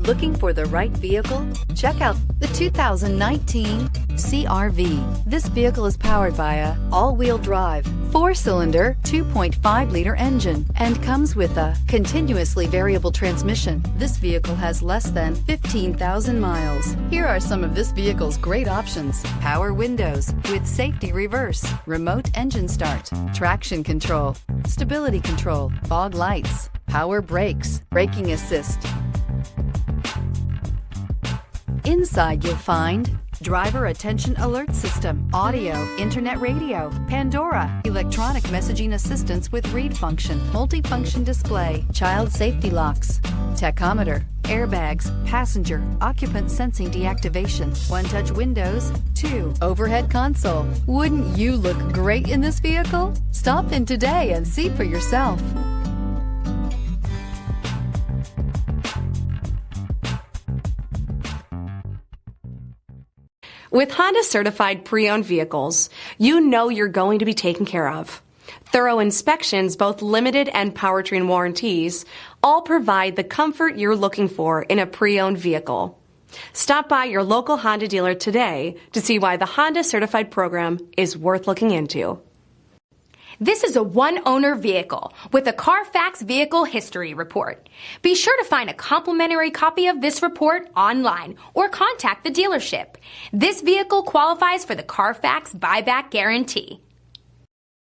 Looking for the right vehicle? Check out the 2019 CR-V. This vehicle is powered by a all-wheel drive, 4-cylinder, 2.5-liter engine and comes with a continuously variable transmission. This vehicle has less than 15,000 miles. Here are some of this vehicle's great options: power windows with safety reverse, remote engine start, traction control, stability control, fog lights, power brakes, braking assist. Inside you'll find driver attention alert system, audio, internet radio, Pandora, electronic messaging assistance with read function, multifunction display, child safety locks, tachometer, airbags, passenger, occupant sensing deactivation, one-touch windows, 2 overhead console. Wouldn't you look great in this vehicle? Stop in today and see for yourself. With Honda certified pre-owned vehicles, you know you're going to be taken care of. Thorough inspections, both limited and powertrain warranties, all provide the comfort you're looking for in a pre-owned vehicle. Stop by your local Honda dealer today to see why the Honda certified program is worth looking into. This is a one-owner vehicle with a CARFAX Vehicle History Report. Be sure to find a complimentary copy of this report online or contact the dealership. This vehicle qualifies for the CARFAX Buyback Guarantee.